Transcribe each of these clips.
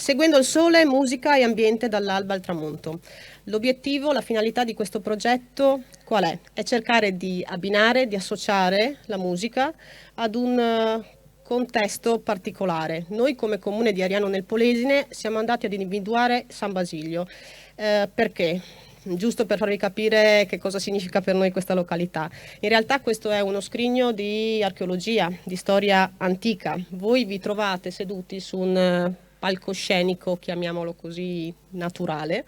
Seguendo il sole, musica e ambiente dall'alba al tramonto. L'obiettivo, la finalità di questo progetto qual è? È cercare di abbinare, di associare la musica ad un contesto particolare. Noi come comune di Ariano nel Polesine siamo andati ad individuare San Basilio. Perché? Giusto per farvi capire che cosa significa per noi questa località. In realtà questo è uno scrigno di archeologia, di storia antica. Voi vi trovate seduti su un palcoscenico, chiamiamolo così, naturale,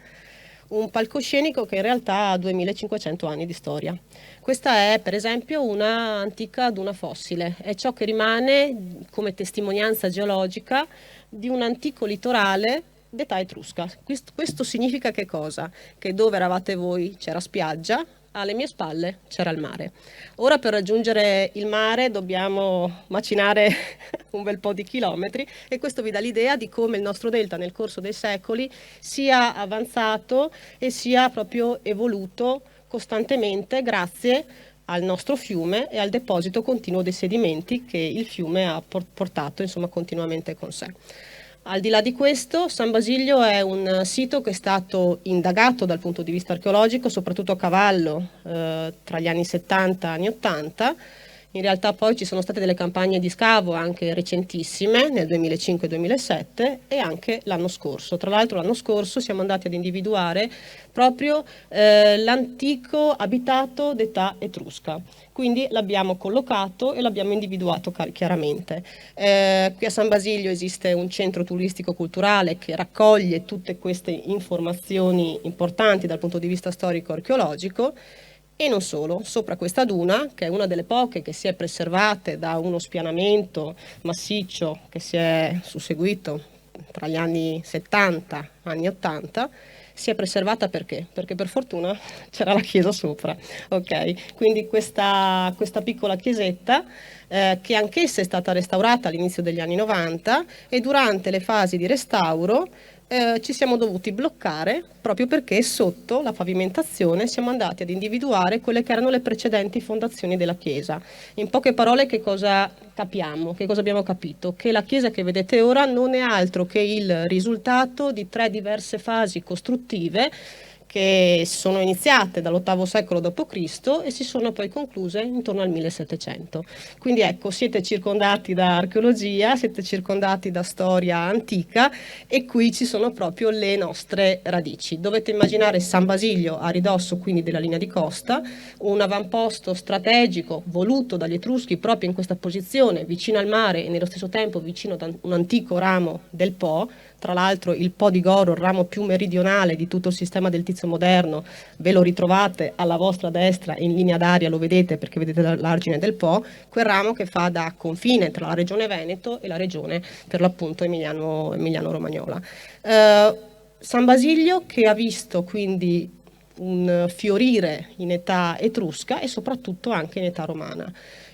un palcoscenico che in realtà ha 2500 anni di storia. Questa è per esempio una antica duna fossile, è ciò che rimane come testimonianza geologica di un antico litorale d'età etrusca. Questo significa che cosa? Che dove eravate voi c'era spiaggia, alle mie spalle c'era il mare. Ora per raggiungere il mare dobbiamo macinare un bel po' di chilometri e questo vi dà l'idea di come il nostro delta nel corso dei secoli sia avanzato e sia proprio evoluto costantemente grazie al nostro fiume e al deposito continuo dei sedimenti che il fiume ha portato continuamente con sé. Al di là di questo, San Basilio è un sito che è stato indagato dal punto di vista archeologico, soprattutto a cavallo tra gli anni 70 e anni 80. In realtà poi ci sono state delle campagne di scavo anche recentissime, nel 2005-2007 e anche l'anno scorso. Tra l'altro l'anno scorso siamo andati ad individuare proprio l'antico abitato d'età etrusca. Quindi l'abbiamo collocato e l'abbiamo individuato chiaramente. Qui a San Basilio esiste un centro turistico culturale che raccoglie tutte queste informazioni importanti dal punto di vista storico-archeologico e non solo, sopra questa duna, che è una delle poche che si è preservate da uno spianamento massiccio che si è susseguito tra gli anni 70 e anni 80, si è preservata perché? Perché per fortuna c'era la chiesa sopra, ok? Quindi questa piccola chiesetta che anch'essa è stata restaurata all'inizio degli anni 90 e durante le fasi di restauro ci siamo dovuti bloccare proprio perché sotto la pavimentazione siamo andati ad individuare quelle che erano le precedenti fondazioni della chiesa. In poche parole che cosa capiamo? Che cosa abbiamo capito? Che la chiesa che vedete ora non è altro che il risultato di 3 diverse fasi costruttive che sono iniziate dall'VIII secolo d.C. e si sono poi concluse intorno al 1700. Quindi ecco, siete circondati da archeologia, siete circondati da storia antica e qui ci sono proprio le nostre radici. Dovete immaginare San Basilio a ridosso quindi della linea di costa, un avamposto strategico voluto dagli Etruschi proprio in questa posizione, vicino al mare e nello stesso tempo vicino ad un antico ramo del Po. Tra l'altro il Po di Goro, il ramo più meridionale di tutto il sistema del Tizio moderno, ve lo ritrovate alla vostra destra in linea d'aria, lo vedete perché vedete l'argine del Po, quel ramo che fa da confine tra la regione Veneto e la regione per l'appunto Emiliano-Romagnola. San Basilio che ha visto quindi un fiorire in età etrusca e soprattutto anche in età romana.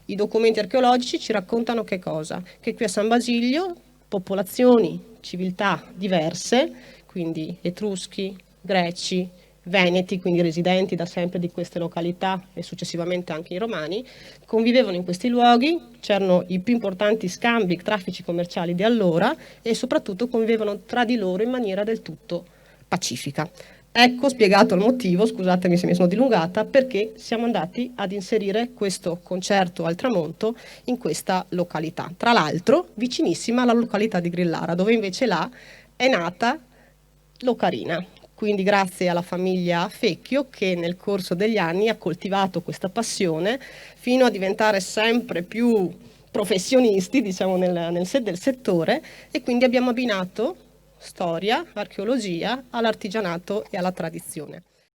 I documenti archeologici ci raccontano che cosa? Che qui a San Basilio popolazioni, civiltà diverse, quindi etruschi, greci, veneti, quindi residenti da sempre di queste località e successivamente anche i romani, convivevano in questi luoghi, c'erano i più importanti scambi, traffici commerciali di allora e soprattutto convivevano tra di loro in maniera del tutto pacifica. Ecco spiegato il motivo, scusatemi se mi sono dilungata, perché siamo andati ad inserire questo concerto al tramonto in questa località. Tra l'altro vicinissima alla località di Grillara, dove invece là è nata l'ocarina. Quindi grazie alla famiglia Fecchio che nel corso degli anni ha coltivato questa passione fino a diventare sempre più professionisti, diciamo, del settore e quindi abbiamo abbinato storia, archeologia, all'artigianato e alla tradizione.